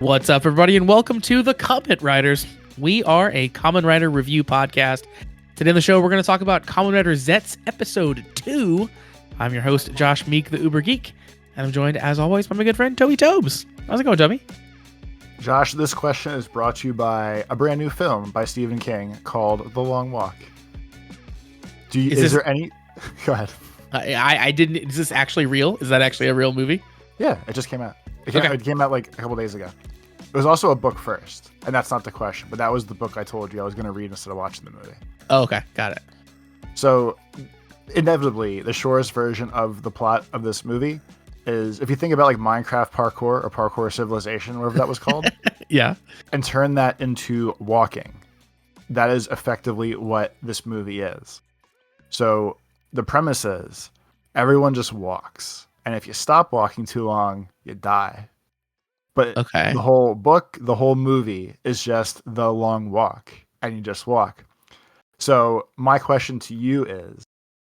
What's up, everybody, and welcome to the Kamen Riders. We are a Kamen Rider review podcast. Today on the show, we're going to talk about Kamen Rider Zeztz Episode 2. I'm your host, Josh Meek, the Uber Geek, and I'm joined, as always, by my good friend, Toby Tobes. How's it going, Toby? Josh, this question is brought to you by a brand new film by Stephen King called The Long Walk. Is there any... Go ahead. I didn't... Is this actually real? Is that actually a real movie? Yeah, it just came out. It came out like a couple days ago. It was also a book first, and that's not the question, but that was the book I told you I was going to read instead of watching the movie. Oh, okay. Got it. So, inevitably, the shortest version of the plot of this movie is, if you think about like Minecraft parkour or Parkour Civilization, whatever that was called, Yeah. and turn that into walking, that is effectively what this movie is. So, the premise is, everyone just walks. And if you stop walking too long, you die. But the whole book, the whole movie is just the long walk, and you just walk. So my question to you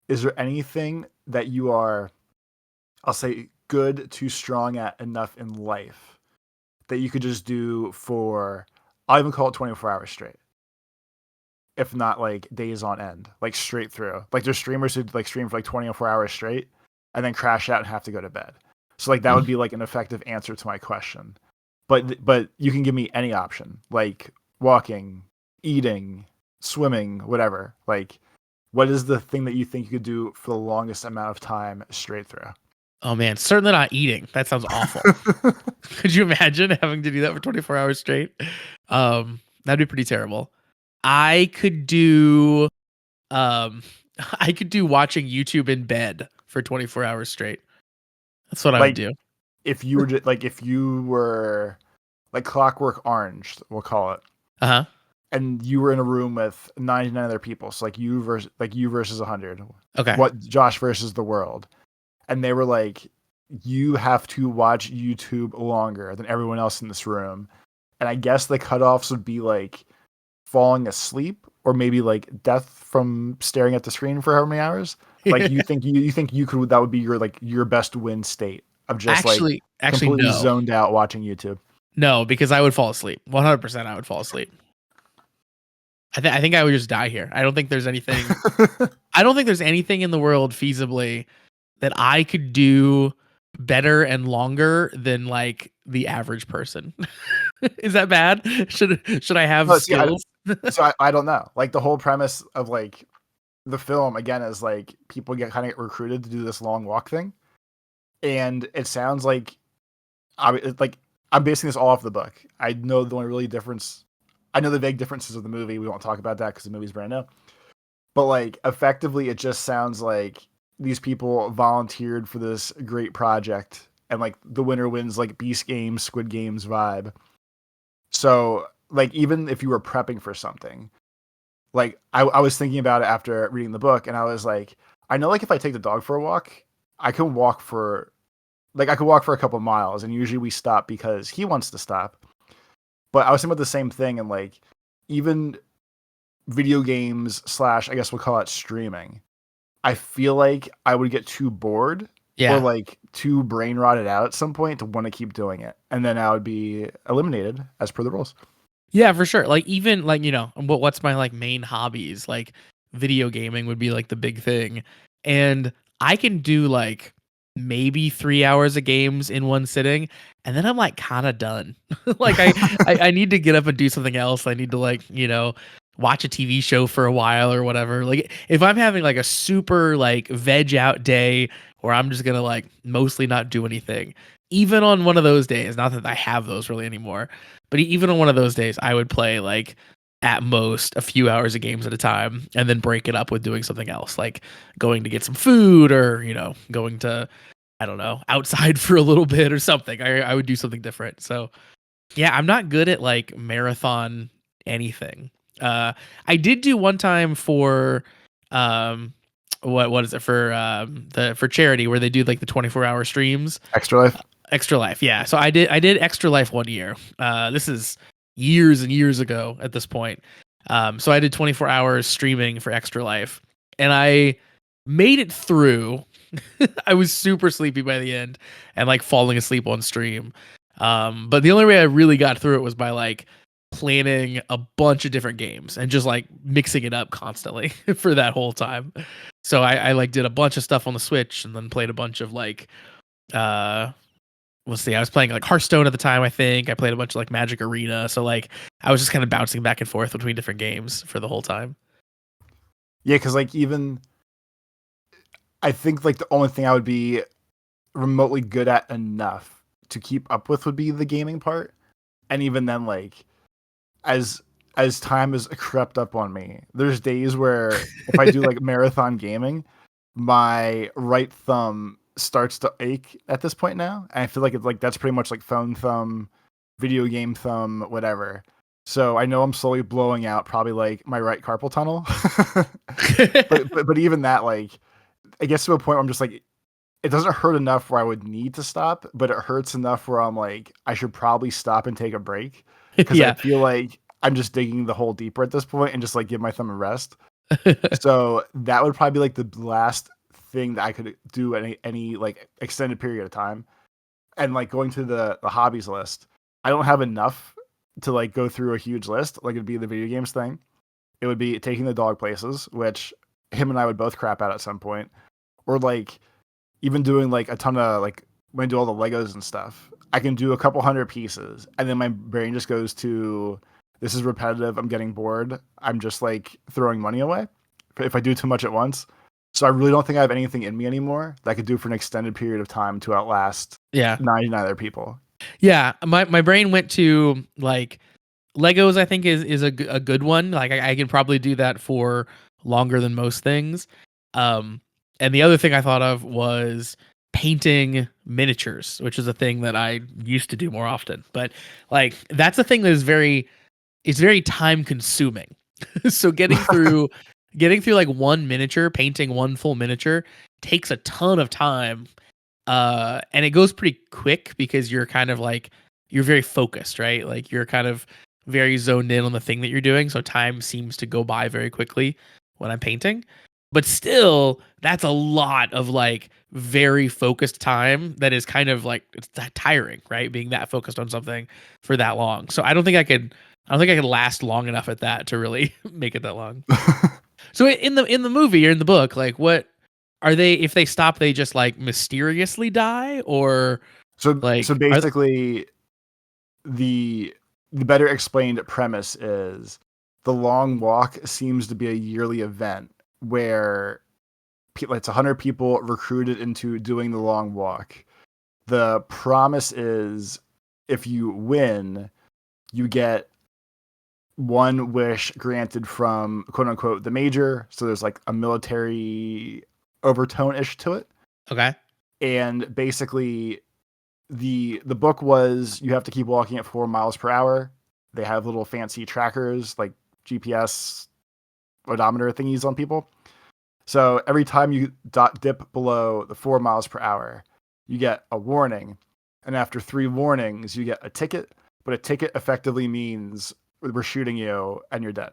is there anything that you are, I'll say, good to strong at enough in life that you could just do for, I'll even call it 24 hours straight, if not like days on end, like straight through. Like there's streamers who like stream for like 24 hours straight and then crash out and have to go to bed. So like that would be like an effective answer to my question. But you can give me any option, like walking, eating, swimming, whatever. Like, what is the thing that you think you could do for the longest amount of time straight through? Oh man, certainly not eating. That sounds awful. Could you imagine having to do that for 24 hours straight? That'd be pretty terrible. I could do watching YouTube in bed for 24 hours straight. That's what I would do. If you were like Clockwork Orange, we'll call it. Uh-huh. And you were in a room with 99 other people. So like you versus 100. Okay. What Josh versus the world. And they were like, you have to watch YouTube longer than everyone else in this room. And I guess the cutoffs would be like falling asleep or maybe like death from staring at the screen for how many hours. Like you think you could, that would be your best win state of just actually completely no. zoned out watching YouTube. No, because I would fall asleep. 100% I would fall asleep. I think I would just die here. I don't think there's anything in the world feasibly that I could do better and longer than like the average person. Is that bad? Should I have skills? I don't know. Like the whole premise of like the film again is like people get recruited to do this long walk thing, and it sounds like I'm basing this all off the book. I know the only really difference. I know the vague differences of the movie. We won't talk about that because the movie's brand new. But like effectively, it just sounds like these people volunteered for this great project, and like the winner wins like Beast Games, Squid Games vibe. So like even if you were prepping for something, like I was thinking about it after reading the book, and I was like, I know like if I take the dog for a walk, I can walk for a couple miles, and usually we stop because he wants to stop. But I was thinking about the same thing, and like even video games / I guess we'll call it streaming, I feel like I would get too bored or like too brain rotted out at some point to want to keep doing it, and then I would be eliminated as per the rules. Yeah, for sure. Like even like, what's my like main hobbies? Like video gaming would be like the big thing. And I can do like maybe 3 hours of games in one sitting, and then I'm like kind of done. Like I need to get up and do something else. I need to like, watch a TV show for a while or whatever. Like if I'm having like a super like veg out day where I'm just gonna like mostly not do anything, even on one of those days, not that I have those really anymore, but even on one of those days, I would play like at most a few hours of games at a time and then break it up with doing something else, like going to get some food or, going to, I don't know, outside for a little bit or something. I would do something different. So yeah, I'm not good at like marathon anything. I did do one time for what is it for charity where they do like the 24-hour streams. Extra Life, yeah. So I did Extra Life 1 year. This is years and years ago at this point. So I did 24 hours streaming for Extra Life, and I made it through. I was super sleepy by the end and like falling asleep on stream. But the only way I really got through it was by like planning a bunch of different games and just like mixing it up constantly for that whole time. So I like did a bunch of stuff on the Switch and then played a bunch of like uh we'll see. I was playing like Hearthstone at the time, I think. I played a bunch of like Magic Arena. So like I was just kind of bouncing back and forth between different games for the whole time. Yeah, because like even I think like the only thing I would be remotely good at enough to keep up with would be the gaming part. And even then, like as as time has crept up on me, there's days where if I do like marathon gaming, my right thumb starts to ache at this point now. And I feel like it's like that's pretty much like phone thumb, video game thumb, whatever. So I know I'm slowly blowing out probably like my right carpal tunnel. But even that, like I guess to a point where I'm just like it doesn't hurt enough where I would need to stop, but it hurts enough where I'm like, I should probably stop and take a break because I Yeah. feel like I'm just digging the hole deeper at this point and just like give my thumb a rest. So that would probably be like the last thing that I could do any like extended period of time. And like going to the hobbies list, I don't have enough to like go through a huge list. Like it'd be the video games thing. It would be taking the dog places, which him and I would both crap out at some point, or like even doing like a ton of like when I do all the Legos and stuff, I can do a couple hundred pieces, and then my brain just goes to this is repetitive. I'm getting bored. I'm just like throwing money away if I do too much at once. So I really don't think I have anything in me anymore that I could do for an extended period of time to outlast Yeah. 99 other people. Yeah. My brain went to like Legos, I think is a good one. Like I can probably do that for longer than most things. Um, and the other thing I thought of was painting miniatures, which is a thing that I used to do more often. But like that's a thing that is very time consuming. So getting through like one miniature, painting one full miniature takes a ton of time, and it goes pretty quick because you're kind of like you're very focused, right? Like you're kind of very zoned in on the thing that you're doing, so time seems to go by very quickly when I'm painting. But still, that's a lot of like very focused time that is kind of like it's tiring, right? Being that focused on something for that long. So I don't think I could last long enough at that to really make it that long. So in the movie or in the book, like what are they? If they stop, they just like mysteriously die, or So like are basically the better explained premise is the long walk seems to be a yearly event where it's 100 people recruited into doing the long walk. The promise is if you win, you get one wish granted from quote unquote the major. So there's like a military overtone ish to it. okay? And basically the book was you have to keep walking at 4 miles per hour. They have little fancy trackers like GPS odometer thingies on people. So every time you dip below the 4 miles per hour, you get a warning. And after 3 warnings, you get a ticket. But a ticket effectively means we're shooting you and you're dead.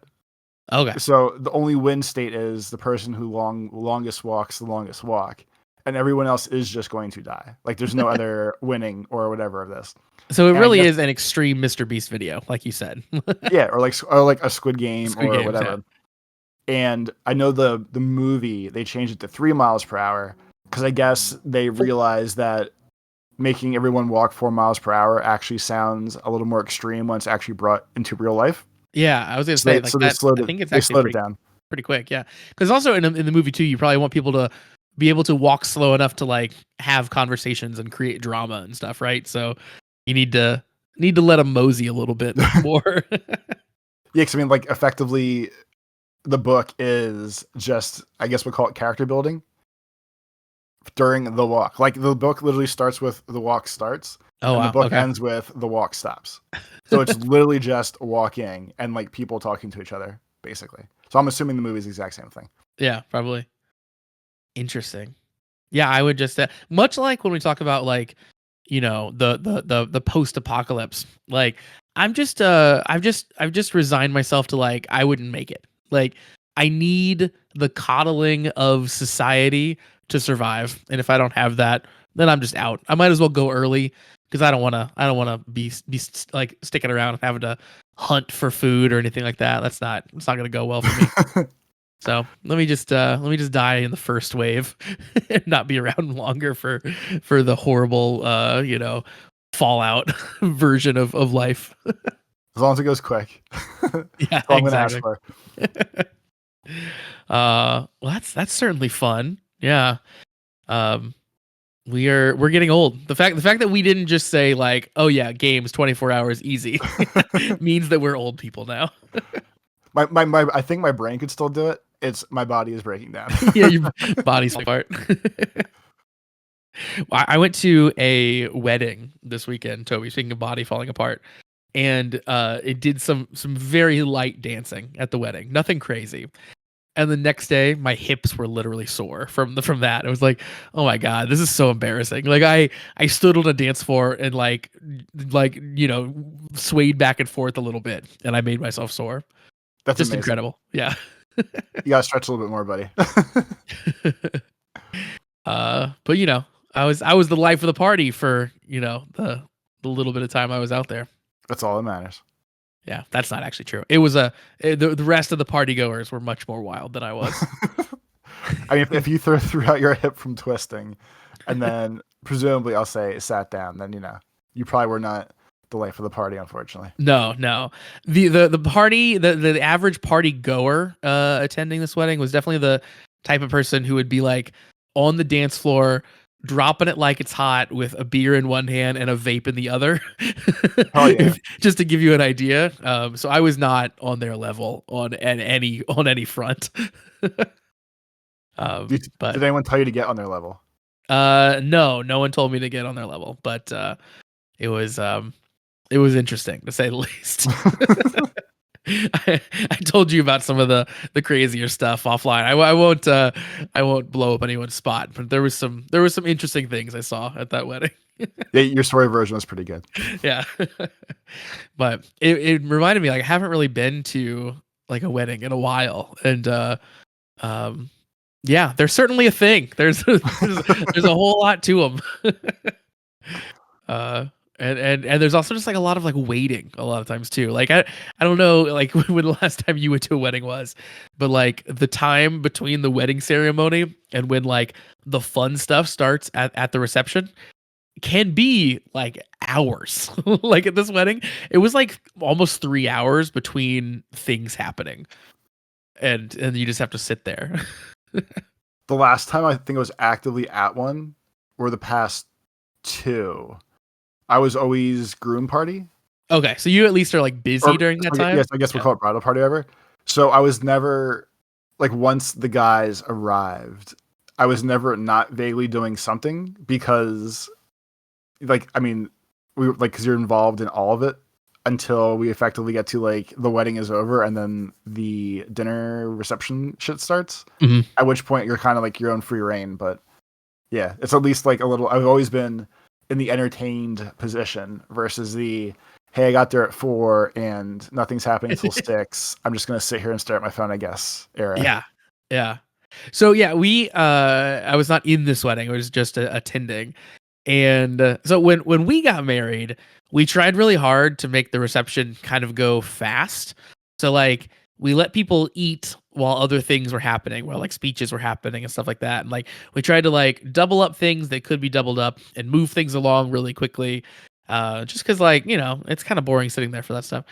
Okay. So the only win state is the person who longest walks the longest walk. And everyone else is just going to die. Like there's no other winning or whatever of this. So it And I really guess is an extreme Mr. Beast video, like you said. yeah, or like a Squid Game Squid or Games, yeah. whatever. And I know the movie they changed it to 3 miles per hour because I guess they realized that making everyone walk 4 miles per hour actually sounds a little more extreme when it's actually brought into real life. Yeah, I was gonna So say they like so they that. slowed I it think it's they actually slowed it down. pretty quick. Yeah, because also in the movie too, you probably want people to be able to walk slow enough to like have conversations and create drama and stuff, right? So you need to let them mosey a little bit more. Yeah, because I mean, like effectively, the book is just I guess we call it character building during the walk. Like the book literally starts with the walk starts, Oh and the wow. book Okay. ends with the walk stops. So it's literally just walking and like people talking to each other, basically. So I'm assuming the movie is the exact same thing. Yeah, probably. Interesting. Yeah, I would just much like when we talk about like, the post apocalypse. Like I've just resigned myself to like I wouldn't make it. Like I need the coddling of society to survive, and if I don't have that, then I'm just out. I might as well go early because I don't want to be like sticking around and having to hunt for food or anything like that. It's not gonna go well for me. So let me just die in the first wave and not be around longer for the horrible fallout version of life. As long as it goes quick. Yeah, That's all I'm gonna ask exactly. for. Well, that's certainly fun. Yeah. Um, we're getting old. The fact that we didn't just say like, oh yeah, games 24 hours easy means that we're old people now. My I think my brain could still do it. It's my body is breaking down. Yeah, your body's apart. I went to a wedding this weekend, Toby, speaking of body falling apart. And it did some very light dancing at the wedding. Nothing crazy. And the next day, my hips were literally sore from that. It was like, oh my god, this is so embarrassing. Like I stood on a dance floor and like swayed back and forth a little bit, and I made myself sore. That's Just amazing. incredible. Yeah. You gotta stretch a little bit more, buddy. But I was the life of the party for the little bit of time I was out there. That's all that matters. Yeah, that's not actually true. It was the rest of the party goers were much more wild than I was. I mean, if you threw out your hip from twisting, and then presumably I'll say sat down, then you probably were not the life of the party, unfortunately. No. The party, the average party goer attending this wedding was definitely the type of person who would be like on the dance floor, dropping it like it's hot with a beer in one hand and a vape in the other. Oh yeah. Just to give you an idea. So I was not on their level on any front. But Did anyone tell you to get on their level? no one told me to get on their level, but it was interesting to say the least. I told you about some of the crazier stuff offline. I won't blow up anyone's spot, but there was some interesting things I saw at that wedding. Yeah, your story version was pretty good. Yeah. But it reminded me, like, I haven't really been to like a wedding in a while, and yeah, there's certainly a thing. There's a whole lot to them. And there's also just like a lot of like waiting a lot of times too. Like I don't know like when the last time you went to a wedding was, but like the time between the wedding ceremony and when like the fun stuff starts at the reception can be like hours. Like at this wedding, it was like almost 3 hours between things happening. And you just have to sit there. The last time I think I was actively at one were the past two. I was always groom party. Okay, so you at least are like busy during that time? Yes, I guess we'll call it bridal party ever. So I was never like once the guys arrived, I was never not vaguely doing something because like I mean we like because you're involved in all of it until we effectively get to like the wedding is over and then the dinner reception shit starts. Mm-hmm. At which point you're kind of like your own free reign. But yeah, it's at least like a little. I've always been in the entertained position versus the hey, I got there at 4 and nothing's happening until 6. I'm just gonna sit here and stare at my phone, I guess. Era. Yeah. So yeah, I was not in this wedding. I was just attending. And so when we got married, we tried really hard to make the reception kind of go fast. So like we let people eat while other things were happening, while like speeches were happening and stuff like that. And like we tried to like double up things that could be doubled up and move things along really quickly. Just because like, it's kind of boring sitting there for that stuff.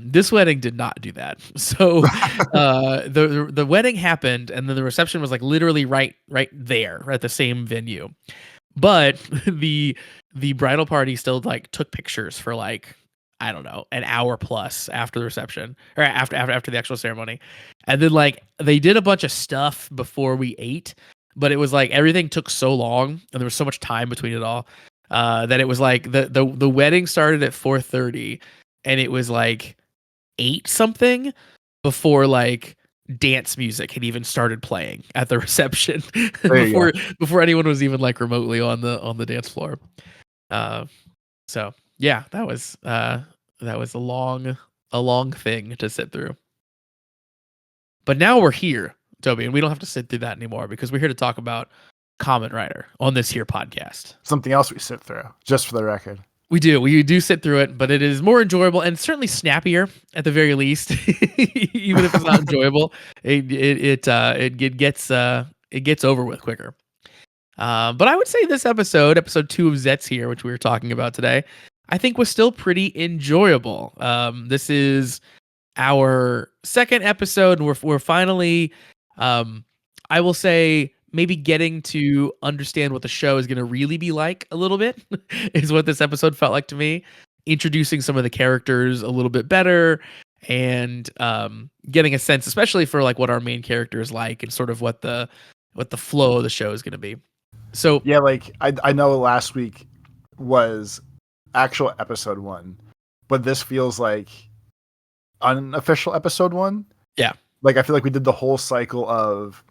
This wedding did not do that. So the wedding happened and then the reception was like literally right there at the same venue. But the bridal party still like took pictures for like I don't know an hour plus after the reception or after the actual ceremony, and then like they did a bunch of stuff before we ate, but it was like everything took so long and there was so much time between it all that it was like the wedding started at 4:30 and it was like 8 something before like dance music had even started playing at the reception before anyone was even like remotely on the dance floor. So yeah, that was a long thing to sit through. But now we're here, Toby, and we don't have to sit through that anymore because we're here to talk about Kamen Rider on this here podcast. Something else we sit through, just for the record. We do sit through it, but it is more enjoyable and certainly snappier at the very least. Even if it's not enjoyable, it gets over with quicker. But I would say this episode 2 of Zeztz here, which we were talking about today, I think was still pretty enjoyable. This is our second episode, and we're finally, I will say, maybe getting to understand what the show is going to really be like a little bit is what this episode felt like to me. Introducing some of the characters a little bit better, and getting a sense, especially for like what our main character is like, and sort of what the flow of the show is going to be. So yeah, like I know last week was actual episode 1, but this feels like unofficial episode 1. Yeah. Like I feel like we did the whole cycle of,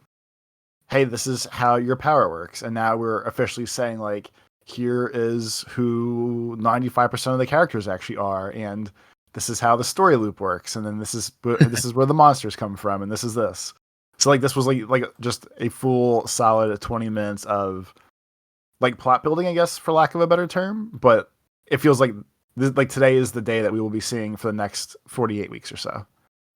hey, this is how your power works, and now we're officially saying like, here is who 95% of the characters actually are, and this is how the story loop works, and then this is where the monsters come from, and this is this. So like this was like just a full solid 20 minutes of like plot building, I guess, for lack of a better term. But it feels like today is the day that we will be seeing for the next 48 weeks or so.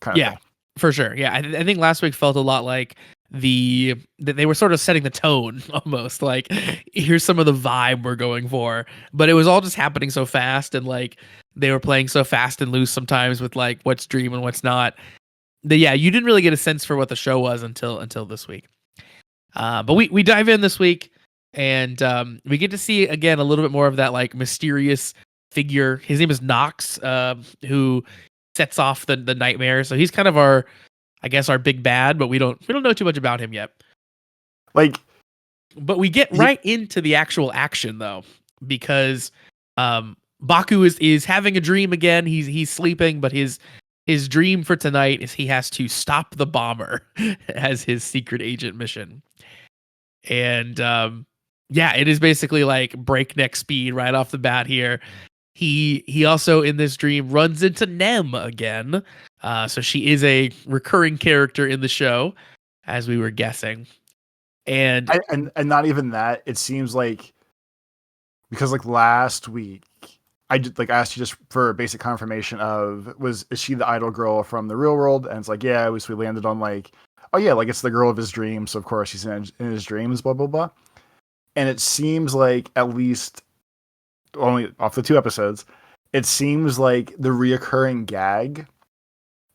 Kind of thing. For sure. Yeah, I think last week felt a lot like that they were sort of setting the tone almost. Like, here's some of the vibe we're going for, but it was all just happening so fast, and like they were playing so fast and loose sometimes with like what's dream and what's not. Yeah, you didn't really get a sense for what the show was until this week. But we dive in this week, and we get to see again a little bit more of that like mysterious figure. His name is Nox, who sets off the nightmare. So he's kind of our big bad, but we don't know too much about him yet. Like, but we get right into the actual action though, because Baku is having a dream again. He's sleeping, but his dream for tonight is he has to stop the bomber as his secret agent mission. And yeah, it is basically like breakneck speed right off the bat here. He also in this dream runs into Nem again. So she is a recurring character in the show, as we were guessing. And not even that. It seems like, because like last week I just like asked you just for a basic confirmation of, is she the idol girl from the real world? And it's like, yeah, we landed on like, oh yeah, like it's the girl of his dreams, so of course he's in his dreams, blah blah blah. And it seems like, at least only off the 2 episodes, it seems like the reoccurring gag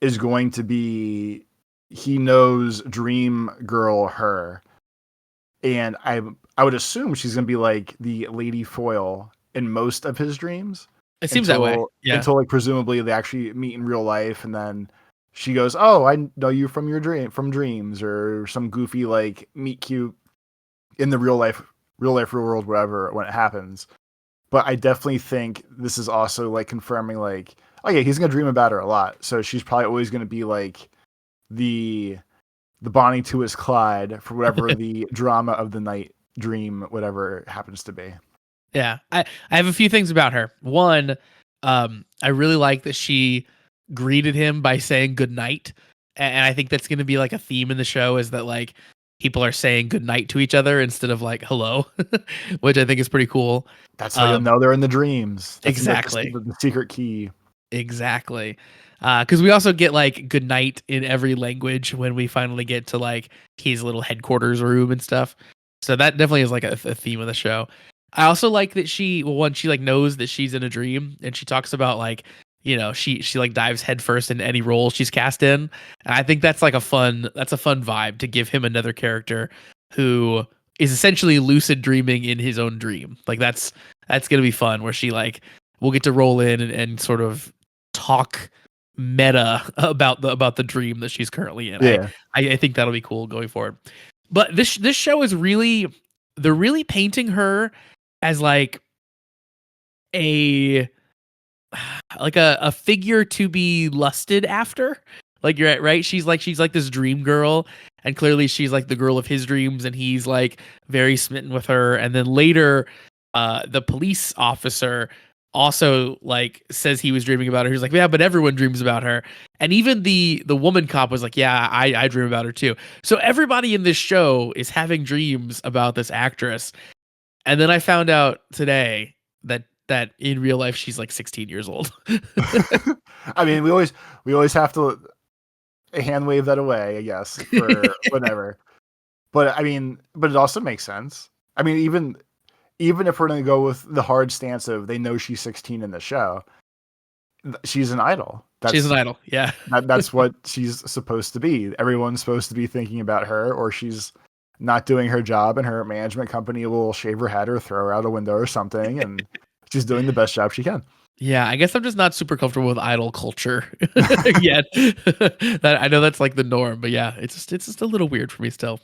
is going to be he knows dream girl her, and I would assume she's going to be like the lady foil in most of his dreams. It seems that way. Yeah. Until like presumably they actually meet in real life, and then she goes, "Oh, I know you from dreams," or some goofy like meet cute in the real world, whatever, when it happens. But I definitely think this is also like confirming like, oh yeah, he's gonna dream about her a lot, so she's probably always gonna be like the Bonnie to his Clyde for whatever the drama of the night dream, whatever it happens to be. Yeah, I have a few things about her. One, I really like that she greeted him by saying good night, and I think that's going to be like a theme in the show, is that like people are saying good night to each other instead of like hello, which I think is pretty cool. That's how you'll know they're in the dreams. That's exactly the secret key. Exactly. Because we also get like good night in every language when we finally get to like his little headquarters room and stuff. So that definitely is like a theme of the show. I also like that she like knows that she's in a dream, and she talks about like, you know, she like dives headfirst into any role she's cast in. And I think that's like a fun vibe to give him another character who is essentially lucid dreaming in his own dream. Like that's gonna be fun, where she like will get to roll in and sort of talk meta about the dream that she's currently in. Yeah. I think that'll be cool going forward. But this show is they're really painting her as like a figure to be lusted after. Like, you're right. She's like this dream girl, and clearly she's like the girl of his dreams, and he's like very smitten with her. And then later, the police officer also like says he was dreaming about her. He's like, yeah, but everyone dreams about her. And even the woman cop was like, yeah, I dream about her too. So everybody in this show is having dreams about this actress. And then I found out today that in real life she's like 16 years old. I mean, we always have to hand wave that away, I guess, for whatever. But I mean, but it also makes sense. I mean, even if we're going to go with the hard stance of they know she's 16 in the show, she's an idol. She's an idol. Yeah. That's what she's supposed to be. Everyone's supposed to be thinking about her, or she's not doing her job and her management company will shave her head or throw her out a window or something, and she's doing the best job she can. Yeah, I guess I'm just not super comfortable with idol culture yet. That I know that's like the norm, but yeah, it's just a little weird for me still.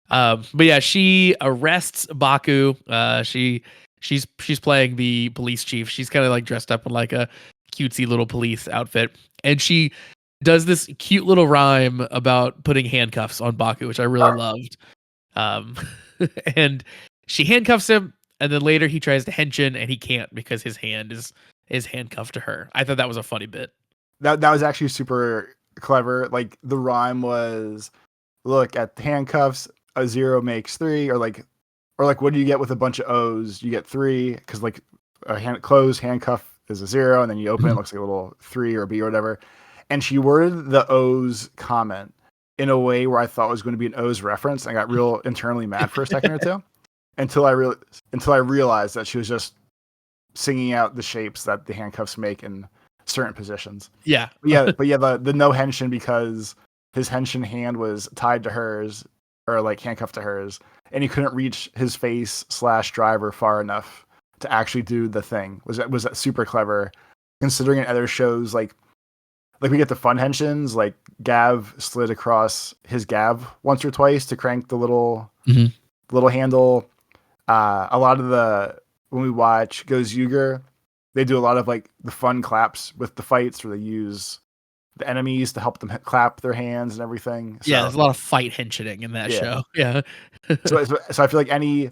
But yeah, she arrests Baku. She's playing the police chief. She's kind of like dressed up in like a cutesy little police outfit, and she does this cute little rhyme about putting handcuffs on Baku, which I really loved. Um, and she handcuffs him, and then later he tries to henshin, and he can't because his hand is handcuffed to her. I thought that was a funny bit. That was actually super clever. Like the rhyme was, look at the handcuffs, a 0 makes 3, or like what do you get with a bunch of O's? You get 3 because like a closed handcuff is a 0, and then you open it, looks like a little 3 or B or whatever. And she worded the O's comment in a way where I thought was going to be an O's reference. I got real internally mad for a second or two until I realized that she was just singing out the shapes that the handcuffs make in certain positions. Yeah. But yeah, the no henshin because his henshin hand was tied to hers or like handcuffed to hers, and he couldn't reach his face / driver far enough to actually do the thing. Was that super clever, considering in other shows like we get the fun henshins, like Gav slid across his Gav once or twice to crank the little handle. A lot of when we watch Goes Yuger, they do a lot of like the fun claps with the fights where they use the enemies to help them clap their hands and everything. So, yeah, there's a lot of fight henshining in that show. Yeah. so I feel like any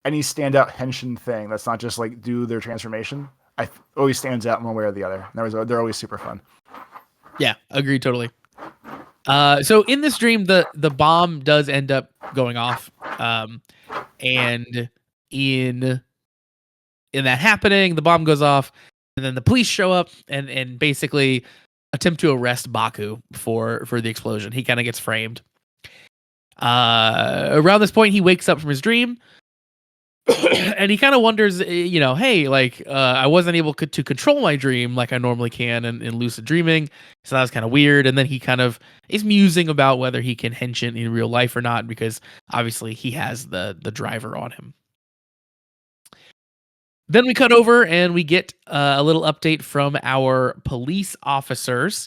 standout henshin thing that's not just like do their transformation, always stands out in one way or the other. They're always super fun. Yeah, agreed totally. So in this dream, the bomb does end up going off, and in that happening, the bomb goes off, and then the police show up and basically attempt to arrest Baku for the explosion. He kind of gets framed. Around this point, he wakes up from his dream. And he kind of wonders, hey, like, I wasn't able to control my dream like I normally can in lucid dreaming. So that was kind of weird. And then he kind of is musing about whether he can henshin in real life or not, because obviously he has the driver on him. Then we cut over and we get a little update from our police officers.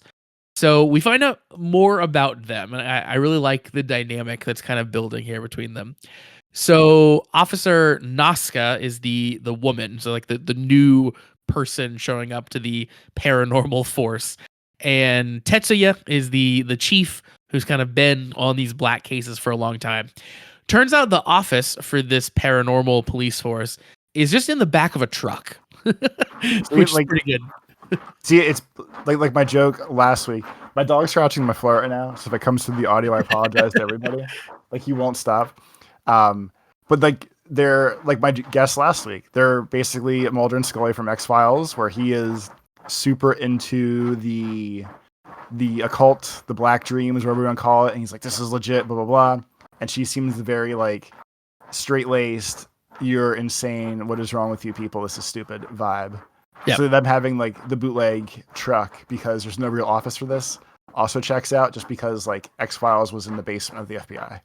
So we find out more about them. And I really like the dynamic that's kind of building here between them. So Officer Naska is the woman, so like the new person showing up to the paranormal force, and Tetsuya is the chief who's kind of been on these black cases for a long time. Turns out the office for this paranormal police force is just in the back of a truck, which is pretty good. See, it's like my joke last week. My dog's crouching on my floor right now, so if it comes to the audio, I apologize to everybody. Like he won't stop. But like they're like my guest last week. They're basically Mulder and Scully from X-Files, where he is super into the occult, the black dreams, whatever you want to call it, and he's like, "This is legit," blah blah blah. And she seems very like straight-laced. You're insane. What is wrong with you people? This is stupid vibe. Yep. So them having like the bootleg truck because there's no real office for this also checks out, just because like X-Files was in the basement of the FBI.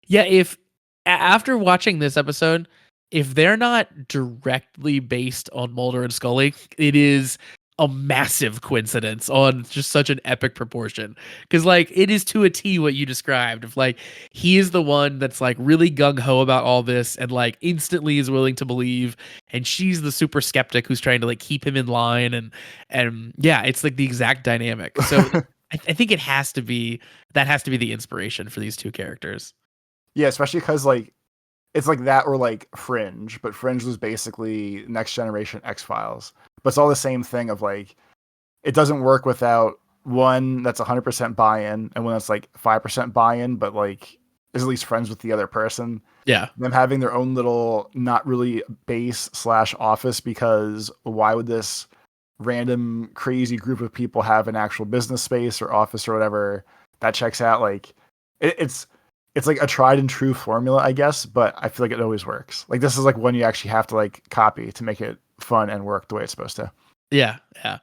Yeah, if after watching this episode, if they're not directly based on Mulder and Scully, it is a massive coincidence on just such an epic proportion. Because like it is to a T what you described. Of like he is the one that's like really gung ho about all this and like instantly is willing to believe, and she's the super skeptic who's trying to like keep him in line, and yeah, it's like the exact dynamic. So I think that has to be the inspiration for these two characters. Yeah, especially because like it's like that or like Fringe, but Fringe was basically Next Generation X-Files. But it's all the same thing of like it doesn't work without one that's 100% buy-in and one that's like 5% buy-in, but like is at least friends with the other person. Yeah. Them having their own little not really base slash office, because why would this random crazy group of people have an actual business space or office or whatever? That checks out. Like it's like a tried and true formula, I guess, but I feel like it always works. Like this is like one you actually have to like copy to make it fun and work the way it's supposed to. Yeah, yeah.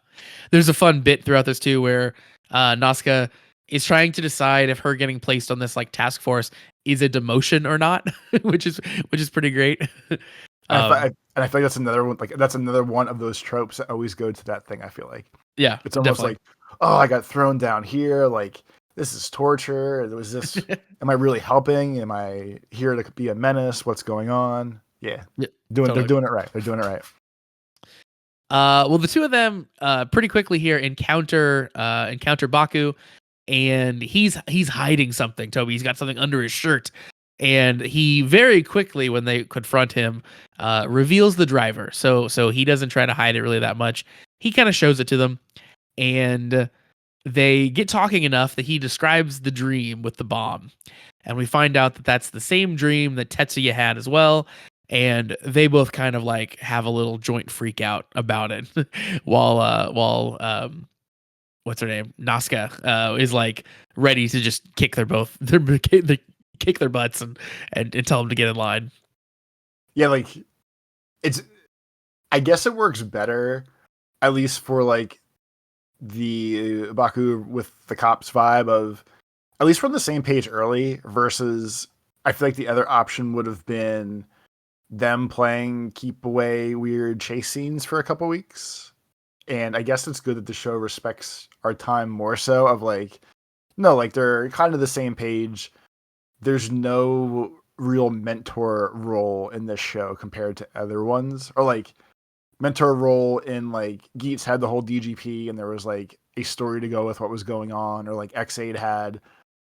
There's a fun bit throughout this too where Nazca is trying to decide if her getting placed on this like task force is a demotion or not, which is pretty great. And I feel like that's another one. Like that's another one of those tropes that always go to that thing. I feel like Yeah, it's almost definitely. like, oh, I got thrown down here. Like this is torture. Was this? Am I really helping? Am I here to be a menace? What's going on? Yeah, Yeah, They're totally. doing it right. They're doing it right. Well, the two of them pretty quickly here encounter Baku, and he's hiding something. Toby, he's got something under his shirt, and he very quickly, when they confront him, reveals the driver. So he doesn't try to hide it really that much. He kind of shows it to them, and they get talking enough that he describes the dream with the bomb, and we find out that that's the same dream that Tetsuya had as well. And they both kind of like have a little joint freak out about it, while what's her name, Nazca, is like ready to just kick kick their butts and tell them to get in line. Yeah, like it's. I guess it works better, at least for like the Baku with the cops vibe of at least from the same page early versus I feel like the other option would have been them playing keep away weird chase scenes for a couple weeks. And I guess it's good that the show respects our time more so of like, no, like they're kind of the same page. There's no real mentor role in this show compared to other ones. Or like mentor role in like Geats had the whole DGP and there was like a story to go with what was going on, or like X8 had,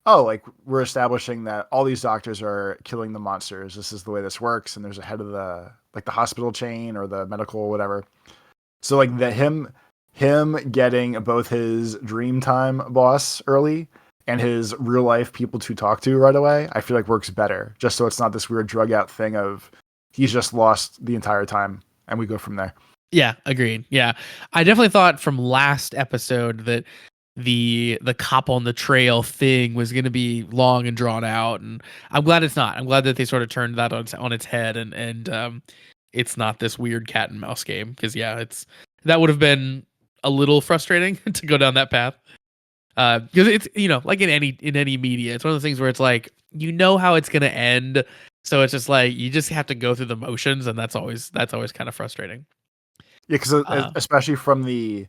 oh, like we're establishing that all these doctors are killing the monsters. This is the way this works, and there's a head of the like the hospital chain or the medical whatever. So like the him getting both his Dreamtime boss early and his real life people to talk to right away, I feel like works better. Just so it's not this weird drug out thing of he's just lost the entire time, and we go from there. Yeah, agreed. Yeah, I definitely thought from last episode that the cop on the trail thing was going to be long and drawn out, and I'm glad it's not. I'm glad that they sort of turned that on its head, and it's not this weird cat and mouse game, because yeah, that would have been a little frustrating to go down that path. Because it's, like in any media, it's one of the things where it's like how it's gonna end, so it's just like you just have to go through the motions, and that's always kind of frustrating. Yeah, because Uh, especially from the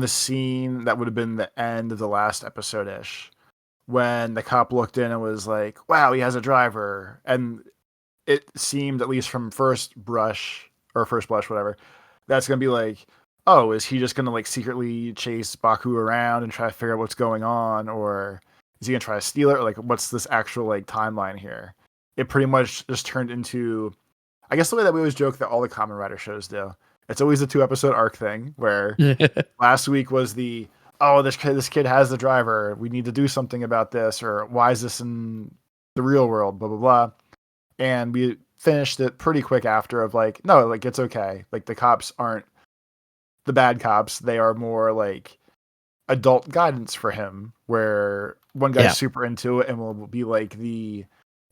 scene that would have been the end of the last episode ish, when the cop looked in and was like, "Wow, he has a driver," and it seemed, at least from first blush, whatever, that's gonna be like, oh, is he just gonna like secretly chase Baku around and try to figure out what's going on, or is he gonna try to steal it, or like what's this actual like timeline here? It pretty much just turned into, I guess, the way that we always joke that all the Kamen Rider shows do. It's always a 2 episode arc thing where last week was the, oh, this kid has the driver, we need to do something about this, or why is this in the real world, blah blah blah. And we finished it pretty quick after of like, no, like it's okay, like the cops aren't the bad cops, they are more like adult guidance for him, where one guy's yeah, super into it and will be like the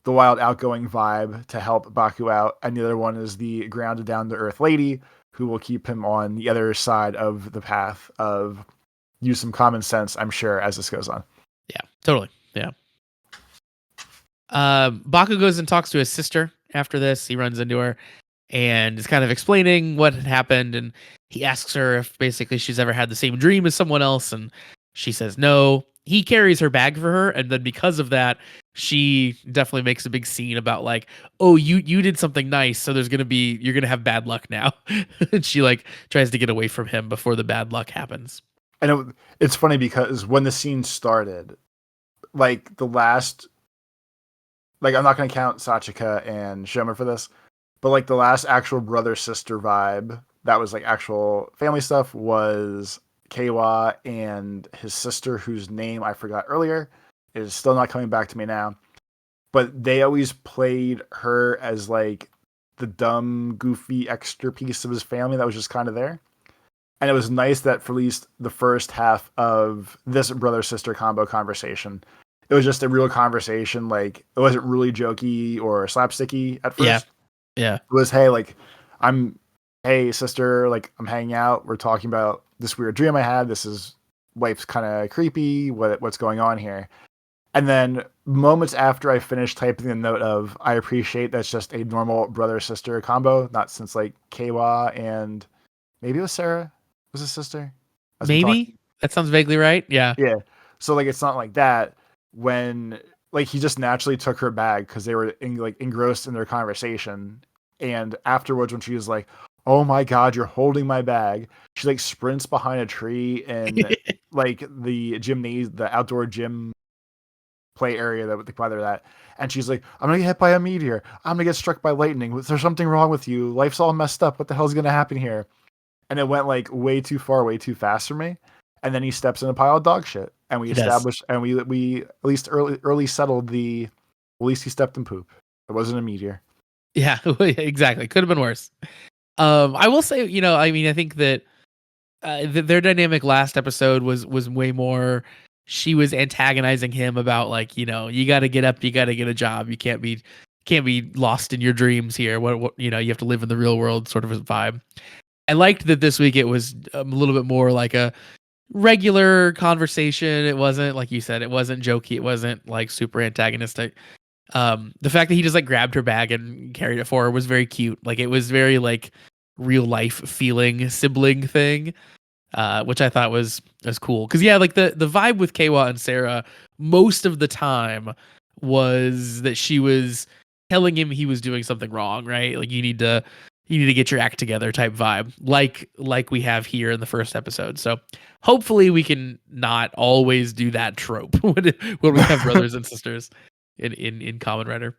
wild outgoing vibe to help Baku out, and the other one is the grounded down to earth lady who will keep him on the other side of the path of use some common sense, I'm sure, as this goes on. yeah, totally, yeah. Baku goes and talks to his sister after this. He runs into her and is kind of explaining what had happened, and he asks her if basically she's ever had the same dream as someone else, and she says no. He carries her bag for her, and then because of that, she definitely makes a big scene about like, oh, you did something nice, so you're gonna have bad luck now. And she like tries to get away from him before the bad luck happens. And it's funny because when the scene started, like the last like I'm not gonna count Sachika and Shoma for this, but like the last actual brother sister vibe that was like actual family stuff was Keiwa and his sister, whose name I forgot earlier, is still not coming back to me now. But they always played her as like the dumb, goofy extra piece of his family that was just kind of there. And it was nice that for at least the first half of this brother sister combo conversation, it was just a real conversation. Like it wasn't really jokey or slapsticky at Yeah. first. Yeah. It was, hey, like I'm, hey sister, like I'm hanging out. We're talking about this weird dream I had. This is wife's kind of creepy. What's going on here? And then moments after I finished typing the note of, I appreciate that's just a normal brother sister combo, not since like Keiwa and maybe it was Sarah was his sister. As we talked, Maybe that sounds vaguely right. Yeah. yeah. So like it's not like that when like he just naturally took her bag because they were engrossed in their conversation, and afterwards when she was like, "Oh my god, you're holding my bag," she like sprints behind a tree in like the outdoor gym play area that the father that, and she's like, "I'm gonna get hit by a meteor. I'm gonna get struck by lightning. There's something wrong with you. Life's all messed up. What the hell's gonna happen here?" And it went like way too far, way too fast for me. And then he steps in a pile of dog shit, and we He does. established, and we at least early settled the. At least he stepped in poop. It wasn't a meteor. Yeah, exactly. Could have been worse. I will say, I mean, I think that their dynamic last episode was way more. She was antagonizing him about like, you got to get up, you got to get a job, you can't be lost in your dreams here. What you have to live in the real world, sort of a vibe. I liked that this week it was a little bit more like a regular conversation. It wasn't like you said, it wasn't jokey, it wasn't like super antagonistic. The fact that he just like grabbed her bag and carried it for her was very cute. Like it was very like real life feeling sibling thing, which I thought was cool. Because yeah, like the vibe with Keiwa and Sarah most of the time was that she was telling him he was doing something wrong, right? Like you need to get your act together type vibe, like we have here in the first episode. So hopefully we can not always do that trope when we have brothers and sisters in Kamen Rider.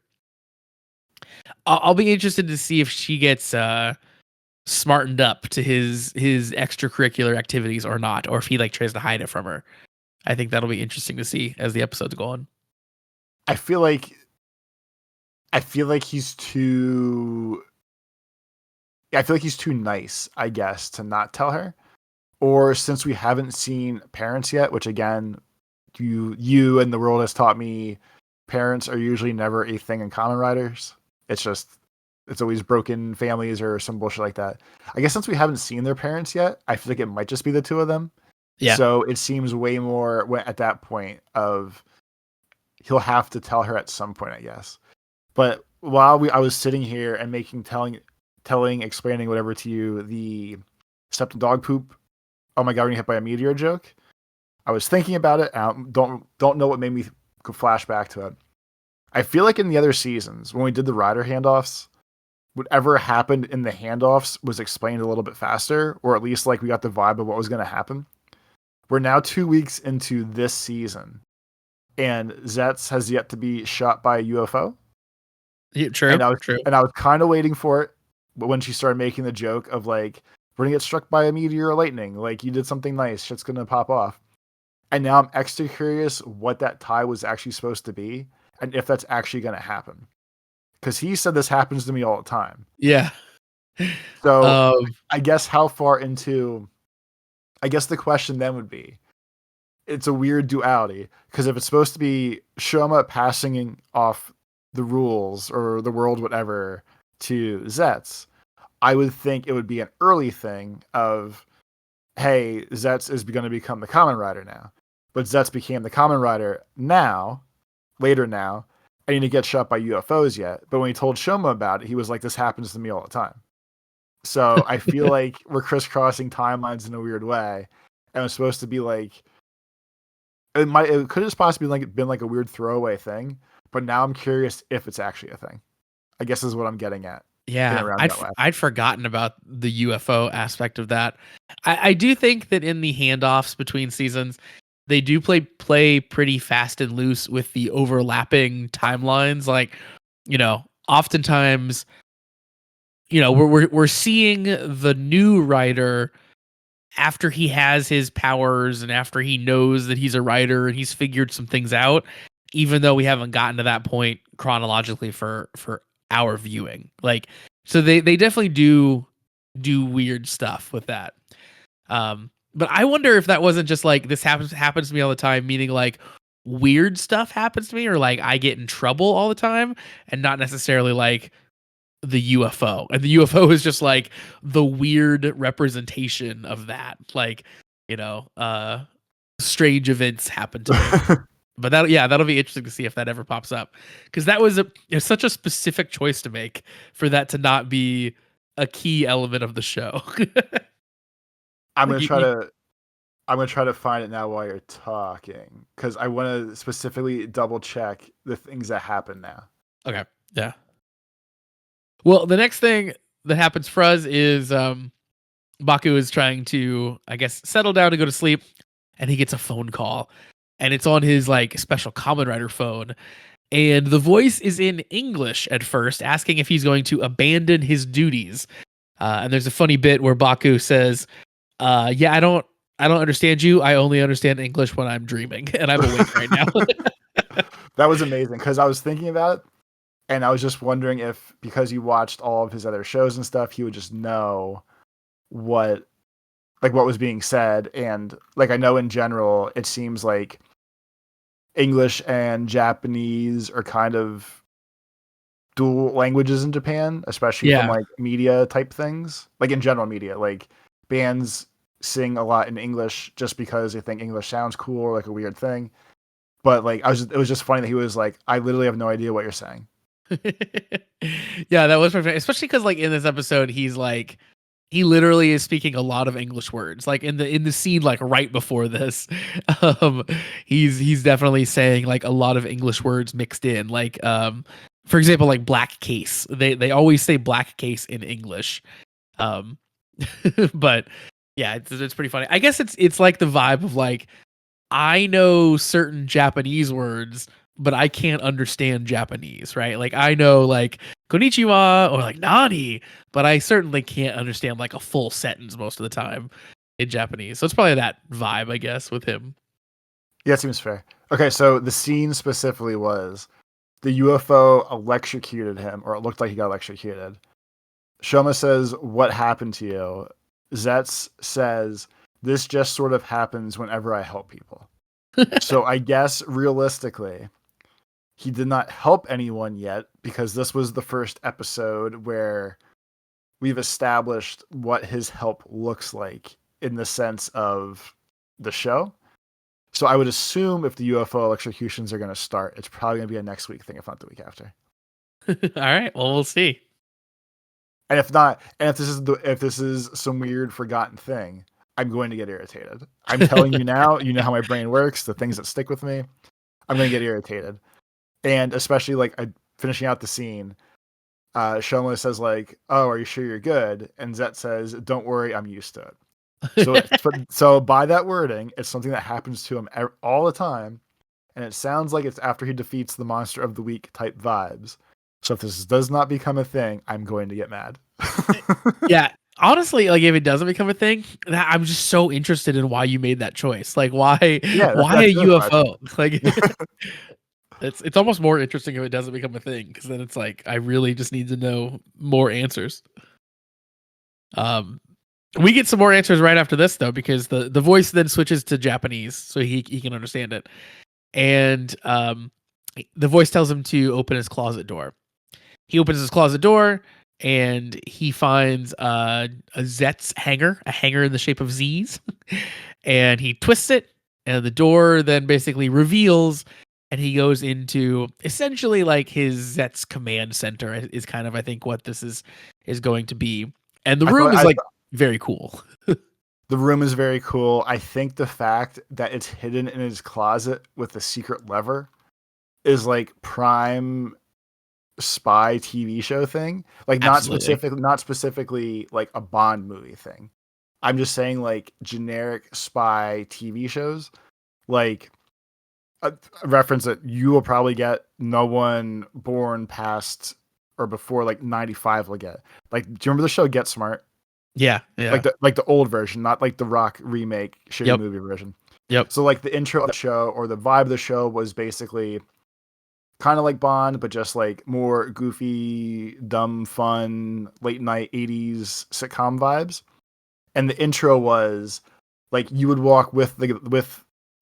I'll be interested to see if she gets smartened up to his extracurricular activities or not, or if he like tries to hide it from her. I think that'll be interesting to see as the episodes go on. I feel like he's too. I feel like he's too nice, I guess, to not tell her. Or since we haven't seen parents yet, which again, you and the world has taught me, parents are usually never a thing in Kamen Riders. It's always broken families or some bullshit like that. I guess since we haven't seen their parents yet, I feel like it might just be the two of them. Yeah. So it seems way more at that point of he'll have to tell her at some point, I guess. But while I was sitting here and explaining whatever to you, the stepped in dog poop, oh my god, when you hit by a meteor joke, I was thinking about it. And I don't know what made me flash back to it. I feel like in the other seasons when we did the rider handoffs, whatever happened in the handoffs was explained a little bit faster, or at least like we got the vibe of what was going to happen. We're now 2 weeks into this season, and Zeztz has yet to be shot by a UFO. Yeah, true. And I was True. kind of waiting for it, but when she started making the joke of like, we're gonna get struck by a meteor or lightning, like you did something nice, shit's gonna pop off. And now I'm extra curious what that tie was actually supposed to be, and if that's actually gonna happen. Because he said this happens to me all the time. Yeah. So I guess how far into, I guess the question then would be, it's a weird duality, because if it's supposed to be Shoma passing off the rules or the world, whatever, to Zeztz, I would think it would be an early thing of, hey, Zeztz is going to become the Kamen Rider now. But Zeztz became the Kamen Rider later now, and he didn't get shot by UFOs yet. But when he told Shoma about it, he was like, this happens to me all the time. So I feel like we're crisscrossing timelines in a weird way. And it's supposed to be like, it could have possibly been like a weird throwaway thing. But now I'm curious if it's actually a thing. I guess is what I'm getting at. Yeah, I'd forgotten about the UFO aspect of that. I do think that in the handoffs between seasons, they do play pretty fast and loose with the overlapping timelines. Like, oftentimes, we're seeing the new writer after he has his powers and after he knows that he's a writer and he's figured some things out, even though we haven't gotten to that point chronologically for our viewing. Like, so they definitely do weird stuff with that. But I wonder if that wasn't just like this happens to me all the time, meaning like weird stuff happens to me or like I get in trouble all the time and not necessarily like the UFO. And the UFO is just like the weird representation of that. Like, strange events happen to me. But that'll be interesting to see if that ever pops up. Because that was such a specific choice to make for that to not be a key element of the show. I'm gonna try to find it now while you're talking because I want to specifically double check the things that happen now. Okay. Yeah. Well, the next thing that happens for us is Baku is trying to, I guess, settle down to go to sleep, and he gets a phone call, and it's on his like special Kamen Rider phone, and the voice is in English at first, asking if he's going to abandon his duties. And there's a funny bit where Baku says, "Yeah, I don't understand you. I only understand English when I'm dreaming, and I'm awake right now." That was amazing because I was thinking about it, and I was just wondering if because you watched all of his other shows and stuff, he would just know what was being said. And like I know in general, it seems like English and Japanese are kind of dual languages in Japan, especially from like media type things. Like in general media, like bands sing a lot in English just because they think English sounds cool or like a weird thing. But like it was just funny that he was like, I literally have no idea what you're saying. Yeah, that was perfect. Especially because like in this episode, he's like he literally is speaking a lot of English words. Like in the scene like right before this, he's definitely saying like a lot of English words mixed in. Like for example, like black case. They always say black case in English. But yeah, it's pretty funny. I guess it's like the vibe of like I know certain Japanese words, but I can't understand Japanese, right? Like I know like konnichiwa or like nani, but I certainly can't understand like a full sentence most of the time in Japanese. So it's probably that vibe, I guess, with him. Yeah, it seems fair. Okay, so the scene specifically was the UFO electrocuted him, or it looked like he got electrocuted. Shoma says, "What happened to you?" Zeztz says, "This just sort of happens whenever I help people." So I guess realistically, he did not help anyone yet because this was the first episode where we've established what his help looks like in the sense of the show. So I would assume if the UFO electrocutions are going to start, it's probably going to be a next week thing, if not the week after. All right, well, we'll see. And if not, and if this is some weird forgotten thing, I'm going to get irritated. I'm telling you now, you know how my brain works, the things that stick with me. I'm going to get irritated. And especially like finishing out the scene, Shoma says like, "Oh, are you sure you're good?" And Zeztz says, "Don't worry, I'm used to it." So by that wording, it's something that happens to him all the time, and it sounds like it's after he defeats the monster of the week type vibes. So if this does not become a thing, I'm going to get mad. Yeah, honestly, like if it doesn't become a thing, I'm just so interested in why you made that choice. Like why why a UFO? Like it's almost more interesting if it doesn't become a thing because then it's like I really just need to know more answers. We get some more answers right after this though because the voice then switches to Japanese so he can understand it, and the voice tells him to open his closet door. He opens his closet door and he finds a Zeztz hanger, a hanger in the shape of Z's, and he twists it, and the door then basically reveals, and he goes into essentially like his Zeztz command center is kind of I think what this is going to be, and the room is like very cool. The room is very cool. I think the fact that it's hidden in his closet with a secret lever is like prime spy TV show thing. Like not specifically like a Bond movie thing. I'm just saying like generic spy TV shows. like a reference that you will probably get. No one born past or before like 95 will get. Like, do you remember the show Get Smart? Yeah, yeah. Like the old version, not like the Rock remake shitty Yep, movie version. yep. So like the intro of the show or the vibe of the show was basically kind of like Bond, but just like more goofy, dumb, fun, late night 80s sitcom vibes. And the intro was like you would walk with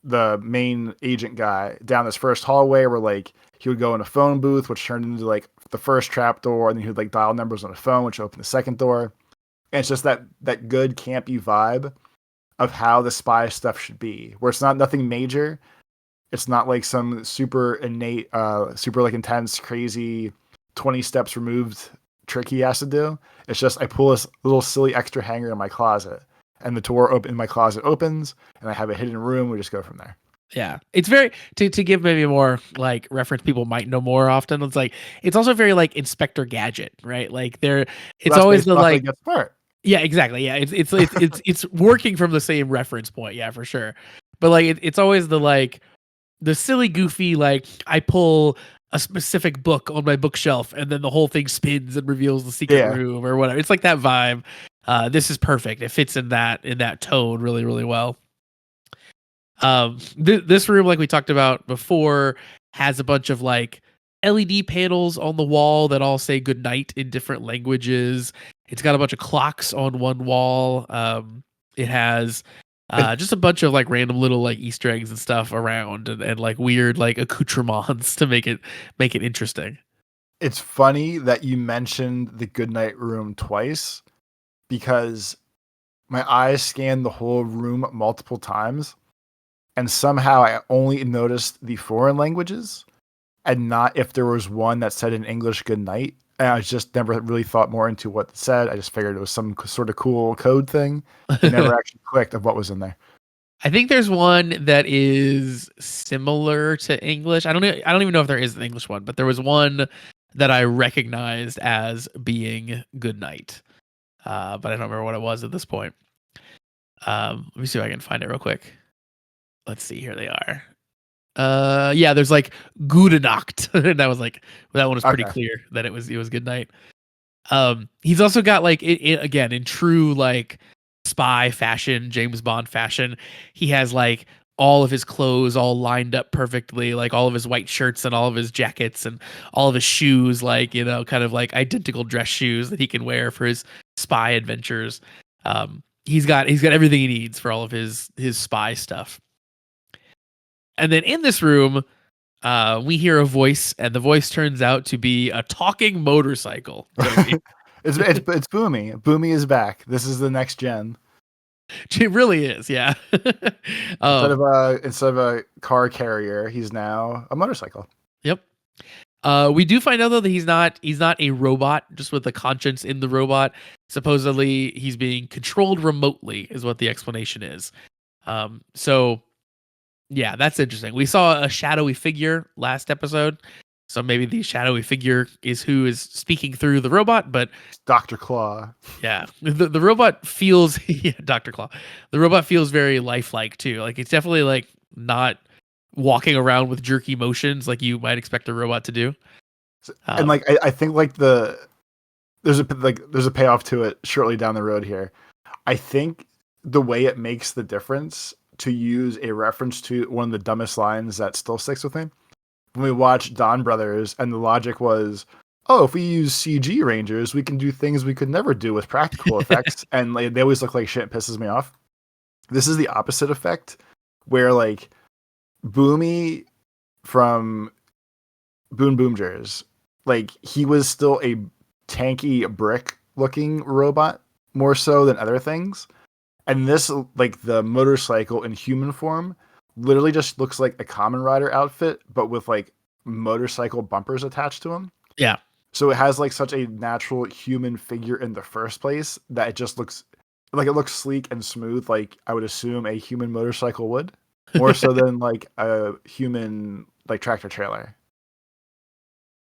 the main agent guy down this first hallway where like he would go in a phone booth, which turned into like the first trap door, and then he would like dial numbers on a phone, which opened the second door. And it's just that good campy vibe of how the spy stuff should be, where it's not nothing major. It's not like some super innate, super like intense, crazy, 20 steps removed trick he has to do. It's just I pull this little silly extra hanger in my closet, and the door in my closet opens, and I have a hidden room. We just go from there. Yeah, it's very to give maybe more like reference people might know more often. It's like it's also very like Inspector Gadget, right? Like there, Well, it's that's always based the off like like Get Smart. yeah, exactly. Yeah, it's working from the same reference point. Yeah, for sure. But like it's always the like the silly, goofy like I pull a specific book on my bookshelf and then the whole thing spins and reveals the secret Yeah, room or whatever. It's like that vibe. This is perfect. It fits in that tone really really well. This room, like we talked about before, has a bunch of like LED panels on the wall that all say good night in different languages. It's got a bunch of clocks on one wall. It has it, just a bunch of like random little like Easter eggs and stuff around, and like weird like accoutrements to make it interesting. it's funny that you mentioned the Goodnight Room twice because my eyes scanned the whole room multiple times, and somehow I only noticed the foreign languages and not if there was one that said in English good night. And I just never really thought more into what it said. I just figured it was some sort of cool code thing. It never actually clicked of what was in there. I think there's one that is similar to English. I don't even know if there is an English one, but there was one that I recognized as being good night. But I don't remember what it was at this point. Let me see if I can find it real quick. Let's see. Here they are. Yeah, there's like Gute Nacht. And that one was pretty Okay. clear that it was good night. He's also got like it again in true like spy fashion, James Bond fashion. He has like all of his clothes all lined up perfectly, like all of his white shirts and all of his jackets and all of his shoes, like kind of like identical dress shoes that he can wear for his spy adventures. He's got everything he needs for all of his spy stuff. And then in this room, we hear a voice, and the voice turns out to be a talking motorcycle. It's Boomy. Boomy is back. This is the next gen. It really is, yeah. Instead of a car carrier, he's now a motorcycle. Yep. We do find out though that he's not a robot, just with a conscience in the robot. Supposedly, he's being controlled remotely, is what the explanation is. So yeah, that's interesting. We saw a shadowy figure last episode, so maybe the shadowy figure is who is speaking through the robot. But It's Dr. Claw. yeah, the robot feels yeah, Dr. Claw. The robot feels very lifelike too. Like it's definitely like not walking around with jerky motions like you might expect a robot to do. And like I think like there's a payoff to it shortly down the road here. I think the way it makes the difference to use a reference to one of the dumbest lines that still sticks with me. When we watched Don Brothers, and the logic was, oh, if we use CG Rangers, we can do things we could never do with practical effects, and like, they always look like shit. It pisses me off. This is the opposite effect, where like Boomy from Boon Boomgers, like he was still a tanky brick looking robot more so than other things. And this, like the motorcycle in human form, literally just looks like a Kamen Rider outfit, but with like motorcycle bumpers attached to him. Yeah. So it has like such a natural human figure in the first place that it just looks like it looks sleek and smooth, like I would assume a human motorcycle would, more so than like a human like tractor trailer.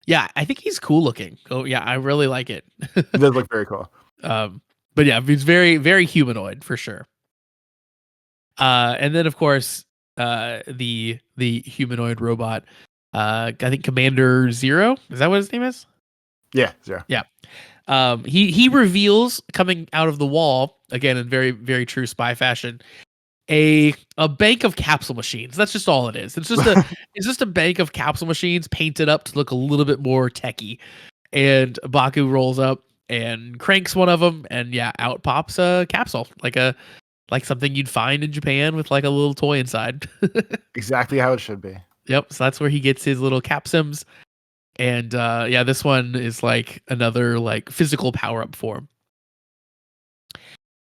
Yeah, I think he's cool looking. Oh yeah, I really like it. It does look very cool. But yeah, he's very, very humanoid for sure. And then of course the humanoid robot. I think Commander Zero. Is that what his name is? Yeah, Zero. Yeah. He reveals coming out of the wall again in very very true spy fashion a bank of capsule machines. That's just all it is. It's just a bank of capsule machines painted up to look a little bit more techy. And Baku rolls up and cranks one of them, and yeah, out pops a capsule like something you'd find in Japan with like a little toy inside. Exactly how it should be. Yep. So that's where he gets his little capsims. And yeah, this one is like another like physical power up for him.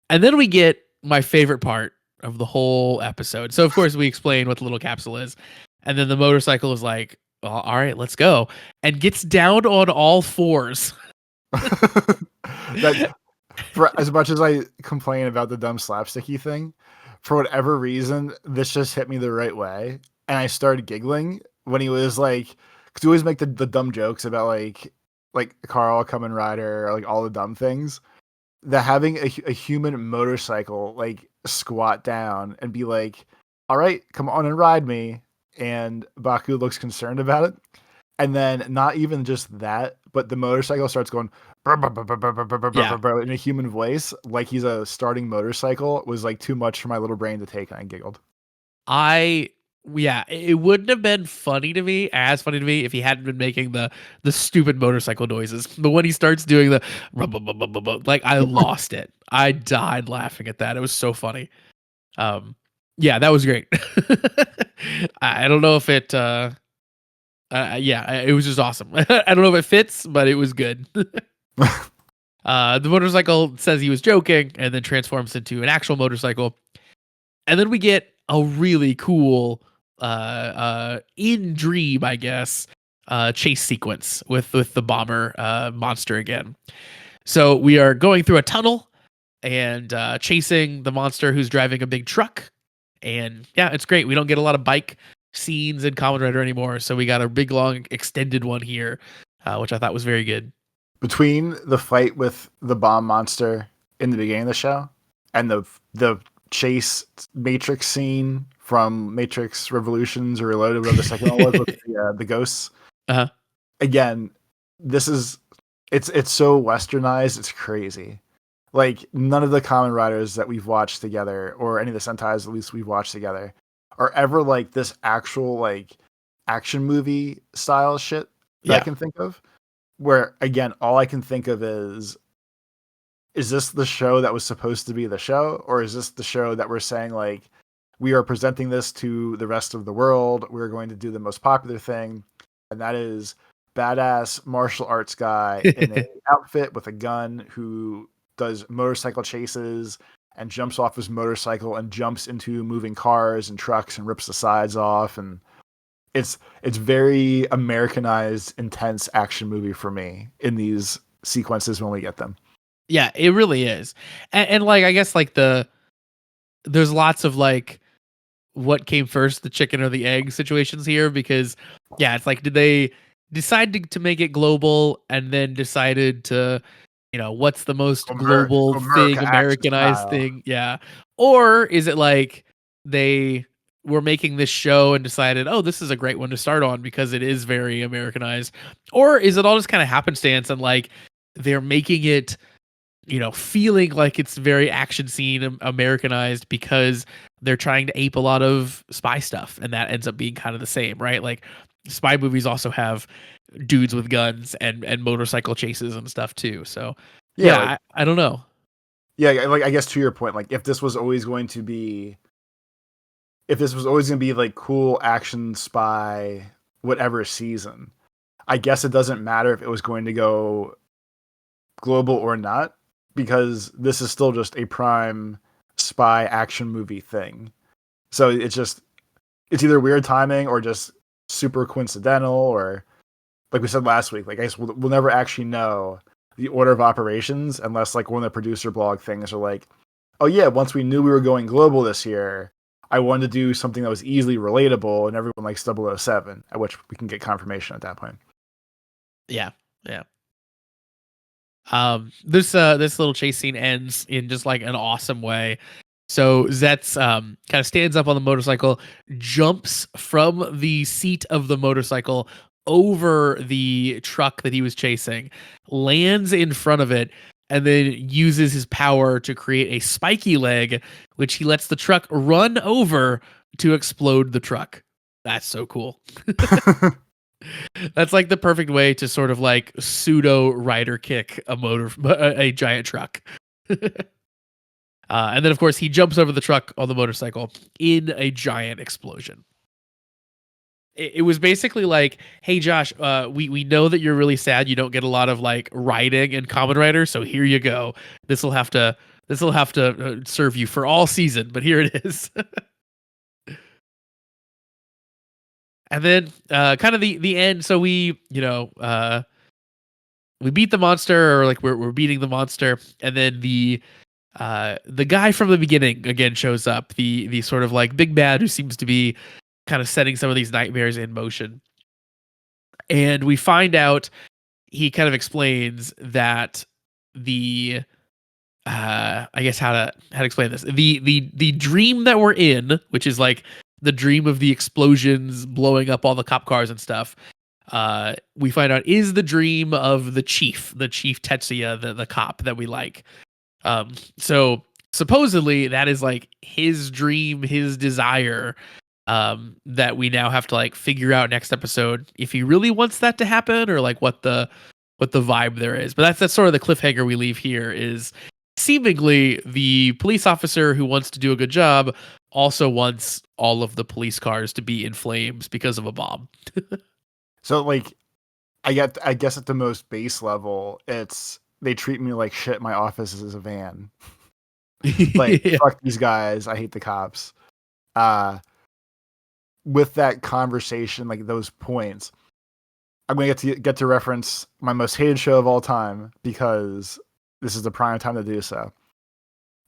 And then we get my favorite part of the whole episode. So of course we explain what the little capsule is. And then the motorcycle is like, well, all right, let's go. And gets down on all fours. That for as much as I complain about the dumb slapsticky thing, for whatever reason, this just hit me the right way, and I started giggling when he was like, because you always make the dumb jokes about like Carl, Kamen Rider, or like all the dumb things. That having a human motorcycle like squat down and be like, "All right, come on and ride me," and Baku looks concerned about it. And then not even just that, but the motorcycle starts going "Brr, brr, brr, brr, brr, brr, brr, Yeah. brr, brr," in a human voice, like he's a starting motorcycle, was like too much for my little brain to take, and I giggled. Yeah, it wouldn't have been as funny to me if he hadn't been making the stupid motorcycle noises. But when he starts doing the like I lost it. I died laughing at that. It was so funny. Yeah, that was great. I don't know if it yeah, it was just awesome. I don't know if it fits, but it was good. The motorcycle says he was joking and then transforms into an actual motorcycle. And then we get a really cool in dream, I guess, chase sequence with the bomber monster again. So we are going through a tunnel and chasing the monster who's driving a big truck. And yeah, it's great. We don't get a lot of bike scenes in Kamen Rider anymore, so we got a big long extended one here, which I thought was very good. Between the fight with the bomb monster in the beginning of the show and the chase Matrix scene from Matrix Revolutions or Reloaded, whatever the second one was with the ghosts. Uh-huh. Again, this is it's so westernized, it's crazy. Like none of the Kamen Riders that we've watched together, or any of the Sentais at least we've watched together, are ever like this actual like action movie style shit that I can think of. Where again, all I can think of is this the show that was supposed to be the show, or is this the show that we're saying like we are presenting this to the rest of the world? We're going to do the most popular thing, and that is badass martial arts guy in an outfit with a gun who does motorcycle chases and jumps off his motorcycle and jumps into moving cars and trucks and rips the sides off, and it's very Americanized, intense action movie for me in these sequences when we get them. Yeah, it really is. And like I guess like there's lots of like what came first, the chicken or the egg situations here, because yeah, it's like did they decide to make it global and then decided to, what's the most global thing, America action Americanized style. thing? Yeah. Or is it like they were making this show and decided, oh, this is a great one to start on because it is very Americanized? Or is it all just kind of happenstance and like they're making it, feeling like it's very action scene Americanized because they're trying to ape a lot of spy stuff, and that ends up being kind of the same, right? Like spy movies also have dudes with guns and motorcycle chases and stuff too. So Yeah, yeah, like I don't know. yeah, like I guess to your point, like if this was always going to be like cool action spy whatever season, I guess it doesn't matter if it was going to go global or not, because this is still just a prime spy action movie thing. So it's either weird timing or just super coincidental, or like we said last week, like I guess we'll never actually know the order of operations unless like one of the producer blog things are like, oh yeah, once we knew we were going global this year, I wanted to do something that was easily relatable and everyone likes 007, at which we can get confirmation at that point. Yeah, yeah. This little chase scene ends in just like an awesome way. So Zeztz kind of stands up on the motorcycle, jumps from the seat of the motorcycle over the truck that he was chasing, lands in front of it, and then uses his power to create a spiky leg, which he lets the truck run over to explode the truck. That's so cool. That's like the perfect way to sort of like pseudo rider kick a giant truck. And then, of course, he jumps over the truck on the motorcycle in a giant explosion. It was basically like, "Hey, Josh, we know that you're really sad. You don't get a lot of like riding in Kamen Rider, so here you go. This will have to serve you for all season, but here it is." And then, kind of the end. So we beat the monster, or like we're beating the monster, and then the guy from the beginning again shows up, the sort of like big bad who seems to be kind of setting some of these nightmares in motion. And we find out, he kind of explains that the I guess how to explain this, the dream that we're in, which is like the dream of the explosions blowing up all the cop cars and stuff, we find out is the dream of the chief Tetsuya, the cop that we like. So supposedly that is like his dream, his desire, that we now have to like figure out next episode if he really wants that to happen, or like what the vibe there is. But that's sort of the cliffhanger we leave here, is seemingly the police officer who wants to do a good job also wants all of the police cars to be in flames because of a bomb. So like, I guess at the most base level, it's they treat me like shit. My office is a van. Like, Yeah. fuck these guys. I hate the cops. With that conversation, like those points, I'm gonna get to reference my most hated show of all time, because this is the prime time to do so.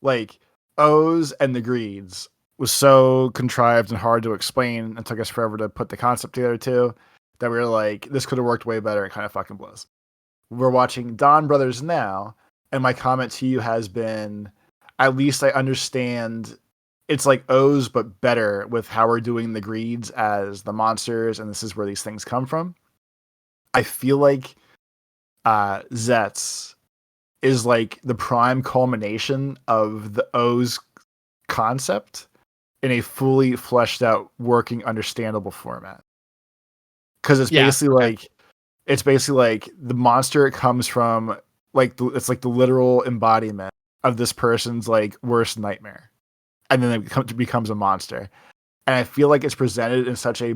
Like, O's and the Greeds was so contrived and hard to explain, and took us forever to put the concept together too, that we were like, this could have worked way better. It kind of fucking blows. We're watching Don Brothers now, and my comment to you has been, at least I understand it's like O's, but better with how we're doing the Greeds as the monsters, and this is where these things come from. I feel like Zeztz is like the prime culmination of the O's concept in a fully fleshed out, working, understandable format. Because it's basically like, the monster comes from like it's like the literal embodiment of this person's like worst nightmare, and then it becomes a monster. And I feel like it's presented in such a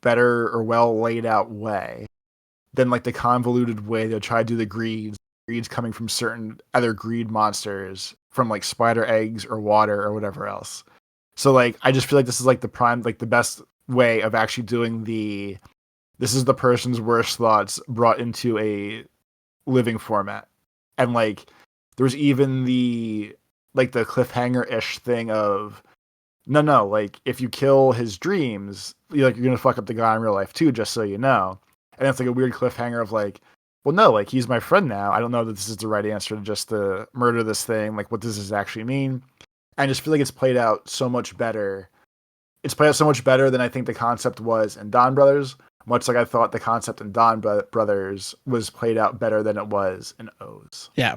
better or well laid out way than like the convoluted way they'll try to do the greeds coming from certain other greed monsters from like spider eggs or water or whatever else. So like, I just feel like this is like the prime, like the best way of actually doing this is the person's worst thoughts brought into a living format. And like, there's even the cliffhanger-ish thing of, no, like, if you kill his dreams, you're gonna fuck up the guy in real life too, just so you know. And it's like a weird cliffhanger of like, well, no, like, he's my friend now. I don't know that this is the right answer to just to murder this thing. Like, what does this actually mean? I just feel like it's played out so much better. It's played out so much better than I think the concept was in Don Brothers. Much like I thought the concept in Don Brothers was played out better than it was in O's. Yeah.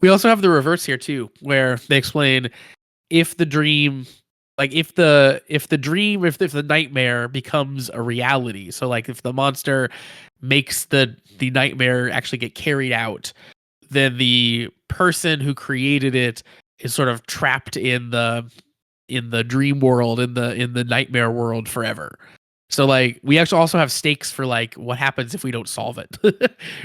We also have the reverse here too, where they explain if the dream, like if the nightmare becomes a reality. So like if the monster makes the nightmare actually get carried out, then the person who created it is sort of trapped in the dream world, in the nightmare world forever. So like we actually also have stakes for like what happens if we don't solve it,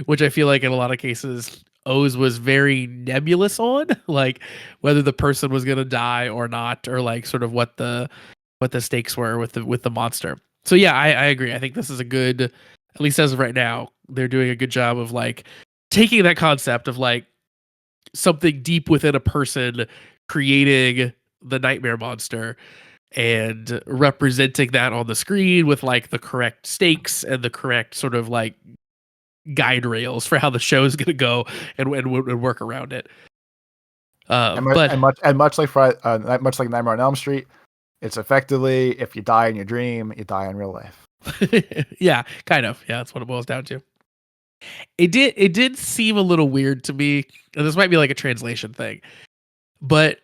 which I feel like in a lot of cases O's was very nebulous on, like whether the person was gonna die or not, or like sort of what the stakes were with the monster. So yeah, I agree. I think this is a good, at least as of right now, they're doing a good job of like taking that concept of like something deep within a person creating the nightmare monster and representing that on the screen with like the correct stakes and the correct sort of like guide rails for how the show is going to go and work around it. But much like Nightmare on Elm Street, it's effectively if you die in your dream, you die in real life. yeah, kind of. Yeah, that's what it boils down to. It did seem a little weird to me. And this might be like a translation thing, but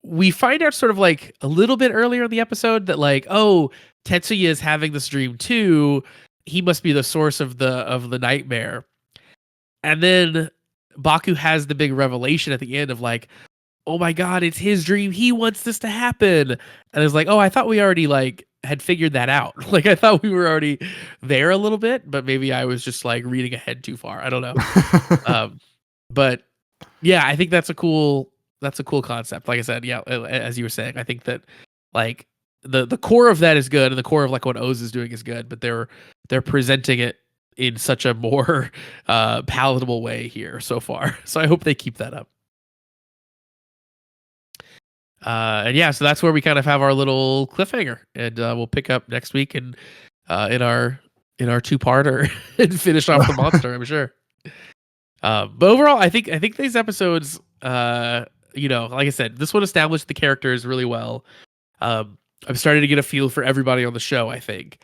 we find out sort of like a little bit earlier in the episode that like, oh, Tetsuya is having this dream too. He must be the source of the nightmare. And then Baku has the big revelation at the end of like, oh my god, it's his dream. He wants this to happen. And it's like, oh, I thought we already like had figured that out. Like I thought we were already there a little bit, but maybe I was just like reading ahead too far. I don't know. But yeah, I think that's a cool concept. Like I said, yeah, as you were saying, I think that like the core of that is good, and the core of like what Oz is doing is good, but they're presenting it in such a more palatable way here so far. So I hope they keep that up. And yeah, so that's where we kind of have our little cliffhanger, and we'll pick up next week and in our two-parter and finish off the monster. I'm sure. But overall, I think these episodes, like I said, this one established the characters really well. I'm starting to get a feel for everybody on the show, I think,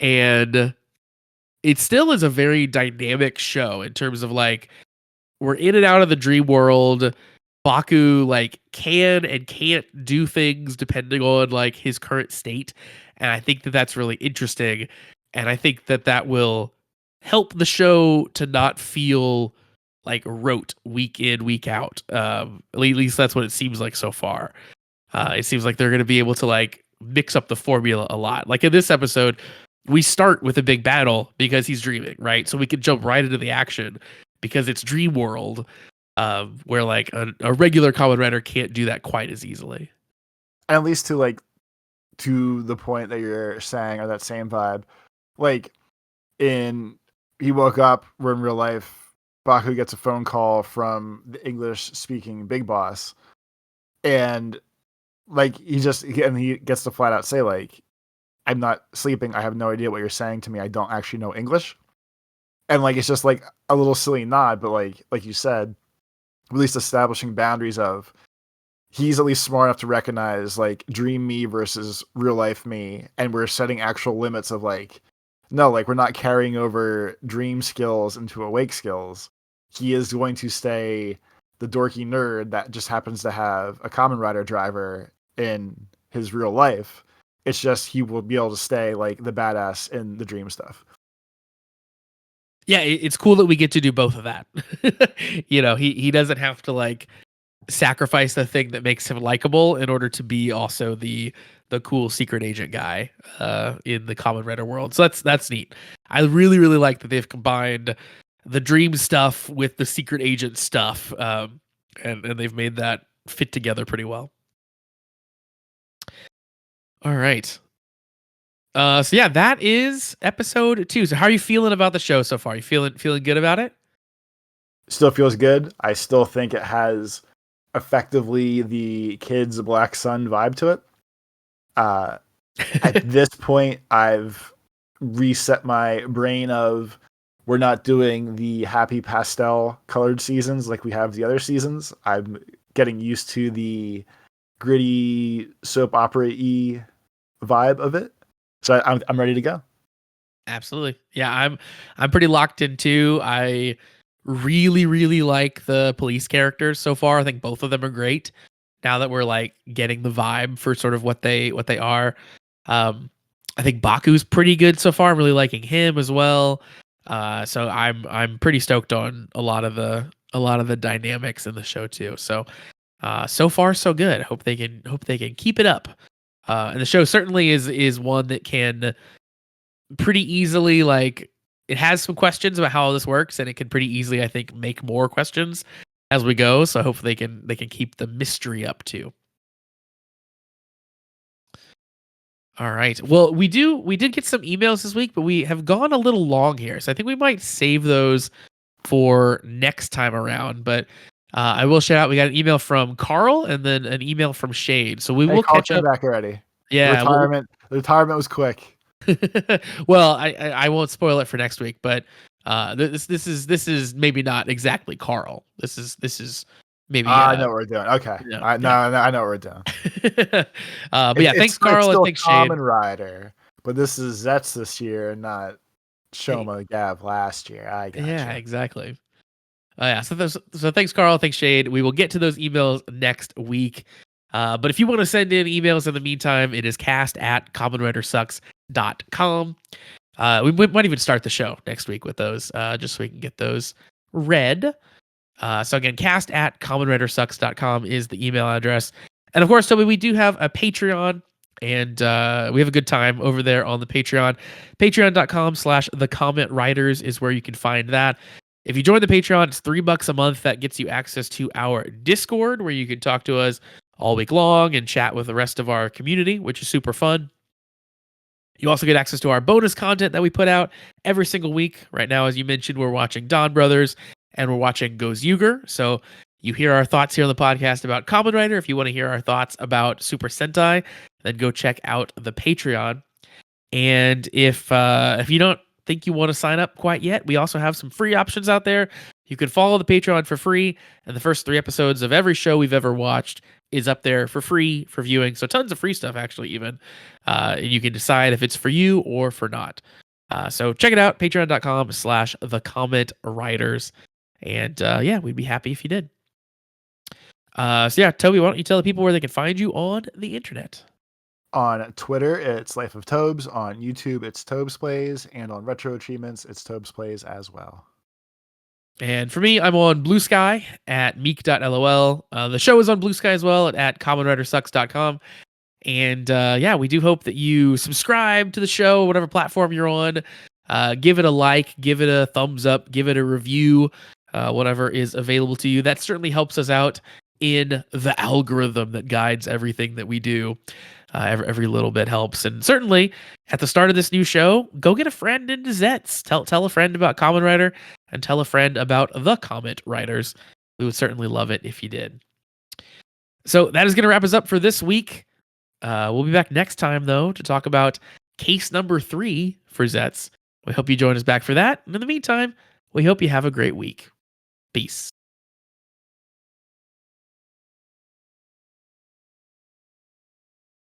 and it still is a very dynamic show in terms of like we're in and out of the dream world. Baku like can and can't do things depending on like his current state, and I think that that's really interesting, and I think that that will help the show to not feel like rote week in week out. At least that's what it seems like so far. It seems like they're going to be able to like mix up the formula a lot. Like in this episode, we start with a big battle because he's dreaming, right? So we can jump right into the action because it's dream world, where like a regular Kamen Rider can't do that quite as easily. And at least to the point that you're saying, or that same vibe, like he woke up, we're in real life, Baku gets a phone call from the English speaking big boss, and like he gets to flat out say like, I'm not sleeping, I have no idea what you're saying to me, I don't actually know English. And like it's just like a little silly nod, but like you said, at least establishing boundaries of he's at least smart enough to recognize like dream me versus real life me, and we're setting actual limits of like, no, like we're not carrying over dream skills into awake skills. He is going to stay the dorky nerd that just happens to have a Kamen Rider driver in his real life. It's just he will be able to stay like the badass in the dream stuff. Yeah, it's cool that we get to do both of that. He doesn't have to like sacrifice the thing that makes him likable in order to be also the cool secret agent guy in the Kamen Rider world. So that's neat. I really really like that they've combined the dream stuff with the secret agent stuff, and they've made that fit together pretty well. All right. So yeah, that is episode 2. So how are you feeling about the show so far? You feeling good about it? Still feels good. I still think it has effectively the Kids Black Sun vibe to it. At this point, I've reset my brain of we're not doing the happy pastel colored seasons like we have the other seasons. I'm getting used to the gritty soap opera-y vibe of it. So I'm ready to go. Absolutely. Yeah, I'm pretty locked in too. I really really like the police characters so far. I think both of them are great. Now that we're like getting the vibe for sort of what they are. I think Baku's pretty good so far. I'm really liking him as well. So I'm pretty stoked on a lot of the dynamics in the show too. So so far so good. Hope they can keep it up. And the show certainly is one that can pretty easily like it has some questions about how this works, and it can pretty easily I think make more questions as we go. So hopefully they can keep the mystery up too. All right. Well, we did get some emails this week, but we have gone a little long here, so I think we might save those for next time around. But I will shout out. We got an email from Carl and then an email from Shade. So we will Carl catch came up. back already. Yeah. The retirement was quick. Well, I won't spoil it for next week, but this is maybe not exactly Carl. This is maybe I know what we're doing. Okay. No, yeah. I know what we're doing. But yeah, thanks It's Carl and still thanks Shane. Kamen Rider, but this is Zets this year, not Hey, Shoma Gav last year. I yeah, gotcha. exactly. Yeah, so thanks Carl, thanks Shane. We will get to those emails next week. But if you want to send in emails in the meantime, it is cast@commonwritersucks.com. We might even start the show next week with those, just so we can get those read. So again, cast@commonwritersucks.com is the email address. And of course, Toby, we do have a Patreon, and we have a good time over there on the Patreon. Patreon.com/the comment writers is where you can find that. If you join the Patreon, it's $3 a month. That gets you access to our Discord, where you can talk to us all week long and chat with the rest of our community, which is super fun. You also get access to our bonus content that we put out every single week. Right now, as you mentioned, we're watching Dawn Brothers and we're watching Goes Yuger. So you hear our thoughts here on the podcast about Kamen Rider. If you want to hear our thoughts about Super Sentai, then go check out the Patreon. And if you don't think you want to sign up quite yet, we also have some free options out there. You can follow the Patreon for free, and the first 3 episodes of every show we've ever watched is up there for free for viewing. So tons of free stuff, actually, even. And you can decide if it's for you or for not. So check it out, patreon.com/the comment writers. And yeah, we'd be happy if you did. So yeah, Toby, why don't you tell the people where they can find you on the internet? On Twitter, it's Life of Tobes. On YouTube, it's Tobes Plays. And on Retro Achievements, it's Tobes Plays as well. And for me, I'm on Blue Sky at meek.lol. The show is on Blue Sky as well at commonwritersucks.com. And yeah, we do hope that you subscribe to the show, whatever platform you're on. Give it a like, give it a thumbs up, give it a review, whatever is available to you. That certainly helps us out in the algorithm that guides everything that we do. Every little bit helps. And certainly at the start of this new show, go get a friend into Zeztz. Tell a friend about Kamen Rider and tell a friend about the Comment Writers. We would certainly love it if you did. So that is going to wrap us up for this week. We'll be back next time, though, to talk about case number 3 for Zeztz. We hope you join us back for that. And in the meantime, we hope you have a great week. Peace.